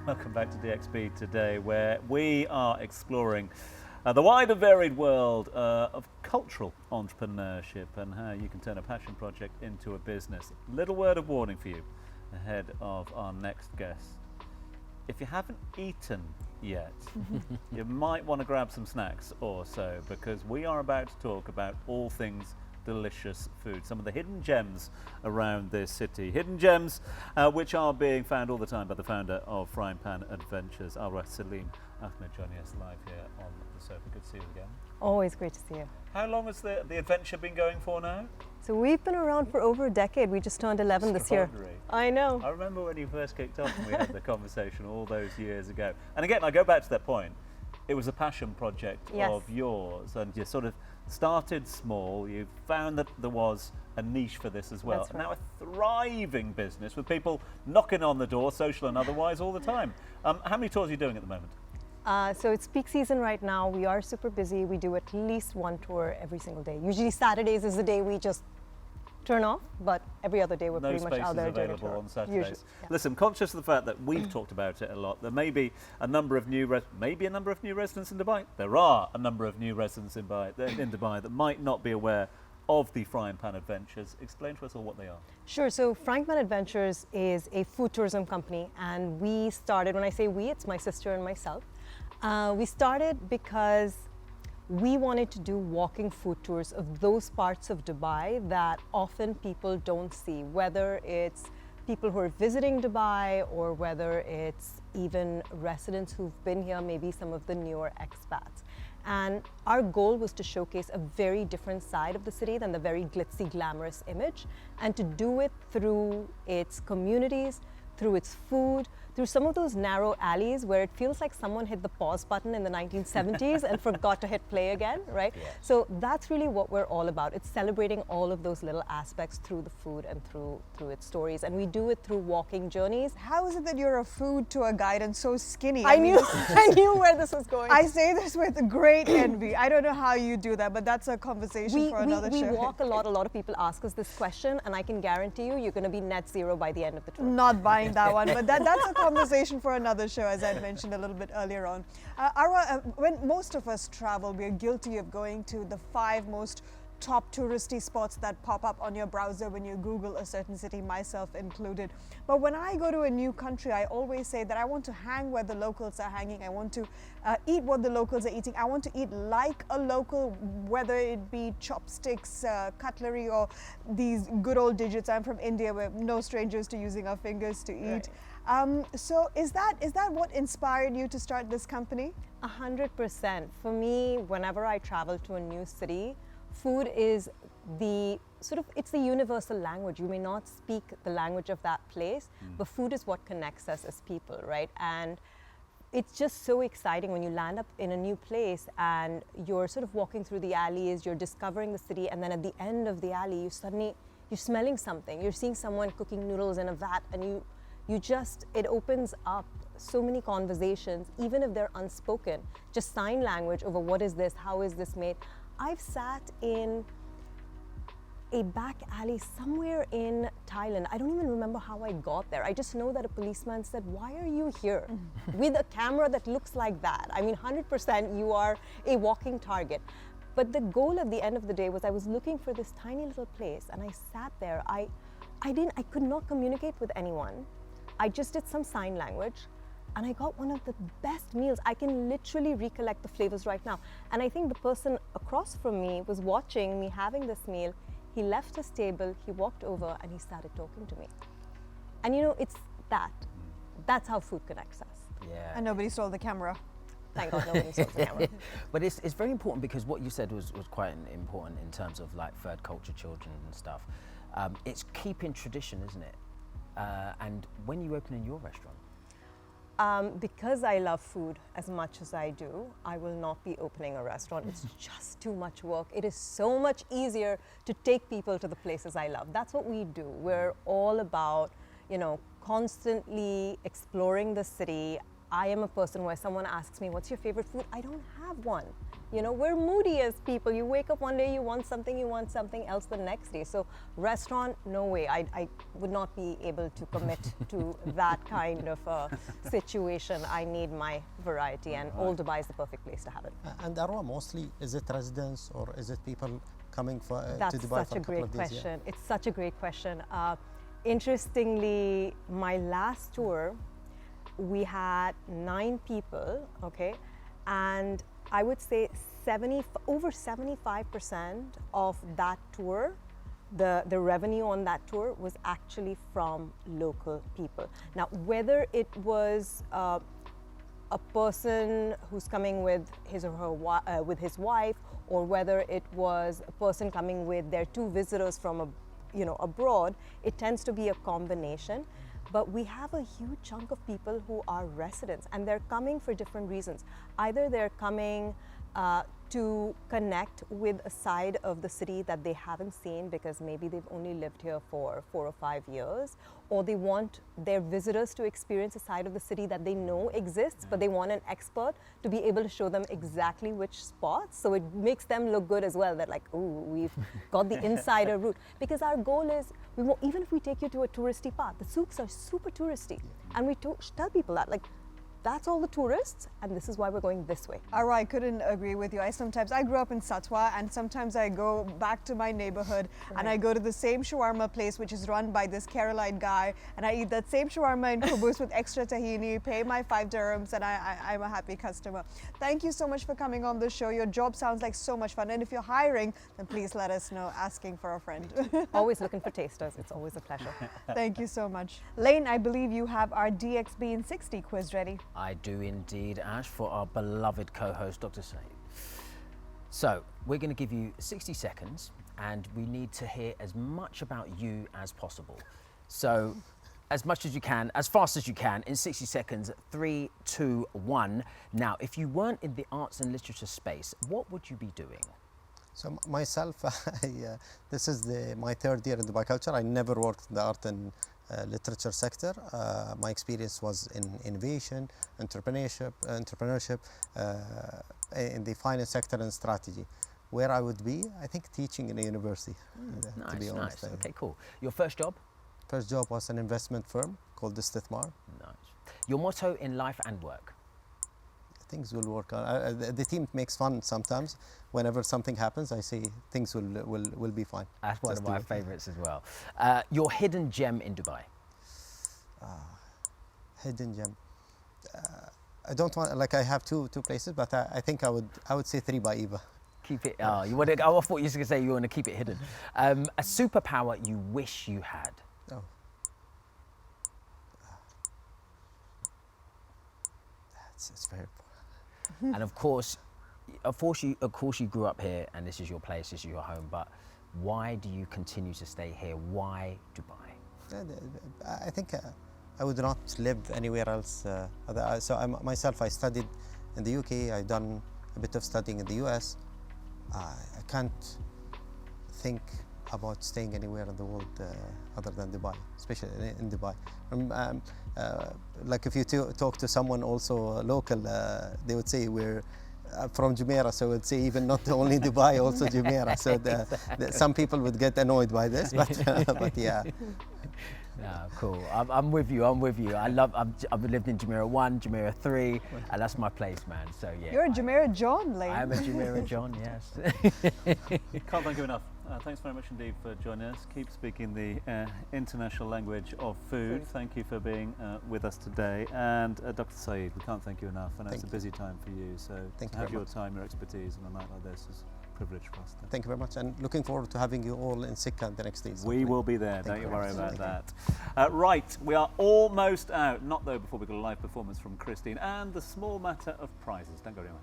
Welcome back to DXB today, where we are exploring the wide and varied world of cultural entrepreneurship and how you can turn a passion project into a business. Little word of warning for you ahead of our next guest. If you haven't eaten yet, you might want to grab some snacks or so, because we are about to talk about all things delicious food, some of the hidden gems around this city, hidden gems which are being found all the time by the founder of Frying Pan Adventures, Alra Salim Ahmed, joining us live here on the sofa. Good to see you again. Always great to see you. How long has the adventure been going for now? So we've been around for over a decade. We just turned 11 this year. I know. I remember when you first kicked off and we had the conversation all those years ago. And again, I go back to that point. It was a passion project of yours, and you sort of started small. You found that there was a niche for this as well. That's right. And now a thriving business with people knocking on the door, social and otherwise, all the time. How many tours are you doing at the moment? So it's peak season right now. We are super busy. We do at least one tour every single day. Usually Saturdays is the day we just turn off, but every other day we're pretty much out there doing a tour. No spaces available on Saturdays. Usually, yeah. Listen, conscious of the fact that we've talked about it a lot, there may be a number of new residents in Dubai. There are a number of new residents in Dubai that might not be aware of the Frying Pan Adventures. Explain to us all what they are. Sure. So Frying Pan Adventures is a food tourism company, and we started, when I say we, it's my sister and myself. We started because we wanted to do walking food tours of those parts of Dubai that often people don't see, whether it's people who are visiting Dubai or whether it's even residents who've been here, maybe some of the newer expats. And our goal was to showcase a very different side of the city than the very glitzy, glamorous image, and to do it through its communities, through its food, through some of those narrow alleys where it feels like someone hit the pause button in the 1970s and forgot to hit play again, right? Yes. So that's really what we're all about. It's celebrating all of those little aspects through the food and through its stories. And we do it through walking journeys. How is it that you're a food tour guide and so skinny? I knew where this was going. I say this with great envy. I don't know how you do that, but that's a conversation for another show. We walk a lot. A lot of people ask us this question, and I can guarantee you're going to be net zero by the end of the tour. Not buying that one, but that's a conversation for another show, as I mentioned a little bit earlier on. Ara, when most of us travel, we're guilty of going to the 5 most top touristy spots that pop up on your browser when you Google a certain city, myself included. But when I go to a new country, I always say that I want to hang where the locals are hanging. I want to eat what the locals are eating. I want to eat like a local, whether it be chopsticks, cutlery, or these good old digits. I'm from India. We're no strangers to using our fingers to eat. Right. So is that what inspired you to start this company? 100%. For me, whenever I travel to a new city, food is it's the universal language. You may not speak the language of that place, but food is what connects us as people, right? And it's just so exciting when you land up in a new place and you're sort of walking through the alleys, you're discovering the city, and then at the end of the alley, you're smelling something. You're seeing someone cooking noodles in a vat, and it opens up so many conversations, even if they're unspoken, just sign language over what is this, how is this made. I've sat in a back alley somewhere in Thailand. I don't even remember how I got there. I just know that a policeman said, "Why are you here?" with a camera that looks like that. I mean, 100% you are a walking target. But the goal at the end of the day was I was looking for this tiny little place, and I sat there. I could not communicate with anyone. I just did some sign language, and I got one of the best meals. I can literally recollect the flavors right now. And I think the person across from me was watching me having this meal. He left his table, he walked over, and he started talking to me. And it's that's how food connects us. Yeah. And nobody stole the camera. Thank God nobody stole the camera. But it's very important, because what you said was quite important in terms of like third culture children and stuff. It's keeping tradition, isn't it? And when you open in your restaurant? Because I love food as much as I do, I will not be opening a restaurant. It's just too much work. It is so much easier to take people to the places I love. That's what we do. We're all about, constantly exploring the city. I am a person where someone asks me, what's your favorite food? I don't have one. You know, we're moody as people. You wake up one day, you want something else the next day. So restaurant, no way. I would not be able to commit to that kind of a situation. I need my variety, and Old Dubai is the perfect place to have it. And Arwa, mostly, is it residents or is it people coming for, That's to Dubai such for a a couple great of days? question. It's such a great question. Interestingly, my last tour, we had 9 people, okay, and I would say over 75% of that tour, the revenue on that tour was actually from local people. Now, whether it was a person who's coming with his or her with his wife, or whether it was a person coming with their 2 visitors from abroad, it tends to be a combination. But we have a huge chunk of people who are residents, and they're coming for different reasons. Either they're coming to connect with a side of the city that they haven't seen because maybe they've only lived here for 4 or 5 years, or they want their visitors to experience a side of the city that they know exists, but they want an expert to be able to show them exactly which spots. So it makes them look good as well. They're like, ooh, we've got the insider route. Because our goal is, even if we take you to a touristy part, the souks are super touristy. And we tell people that, like, that's all the tourists, and this is why we're going this way. Arwa, I couldn't agree with you. I grew up in Satwa, and sometimes I go back to my neighborhood and I go to the same shawarma place, which is run by this Keralite guy, and I eat that same shawarma in Kubus with extra tahini, pay my 5 dirhams, and I'm a happy customer. Thank you so much for coming on the show. Your job sounds like so much fun, and if you're hiring, then please let us know. Asking for a friend. Always looking for tasters. It's always a pleasure. Thank you so much. Lane, I believe you have our DXB in 60 quiz ready. I do indeed, Ash, for our beloved co-host, Dr. Saeed. So, we're going to give you 60 seconds, and we need to hear as much about you as possible. So, as much as you can, as fast as you can, in 60 seconds, 3, 2, 1. Now, if you weren't in the arts and literature space, what would you be doing? So myself, this is my 3rd year in Dubai Culture. I never worked in the art and literature sector. My experience was in innovation, entrepreneurship, in the finance sector and strategy. Where I would be, I think teaching in a university, to be honest. Nice. Okay, cool. Your first job? First job was an investment firm called Istithmar. Nice. Your motto in life and work? Things will work out. The team makes fun sometimes. Whenever something happens, I say things will be fine. That's one Just of do my it. favorites as well. Your hidden gem in Dubai? Hidden gem. I don't want, like, I have two places, but I think I would say 3 by Eva. Keep it. Oh, you want to? I thought you were going to say you want to keep it hidden. A superpower you wish you had? Oh. It's very. And of course, you grew up here, and this is your place, this is your home. But why do you continue to stay here? Why Dubai? I think I would not live anywhere else. I studied in the UK. I've done a bit of studying in the US. I can't think about staying anywhere in the world other than Dubai, especially in Dubai. Like if you talk to someone also local, they would say we're from Jumeirah, so I would say even not only Dubai, also Jumeirah. So some people would get annoyed by this, but yeah. No, cool. I'm with you. I've lived in Jumeirah 1, Jumeirah 3, and that's my place, man. So yeah. You're a Jumeirah John, Lane. I am a Jumeirah John, yes. Can't thank you enough. Thanks very much indeed for joining us. Keep speaking the international language of food. Thank you for being with us today. And Dr. Saeed, we can't thank you enough. I know it's a busy time for you, so Thank to you have very your much. time, your expertise on a night like this is a privilege for us. Thank you very much, and looking forward to having you all in Sikka the next days. We will be there, Thank don't you you very worry much. about Thank that. Right, we are almost out. Not though before we've got a live performance from Christine and the small matter of prizes. Don't go anywhere.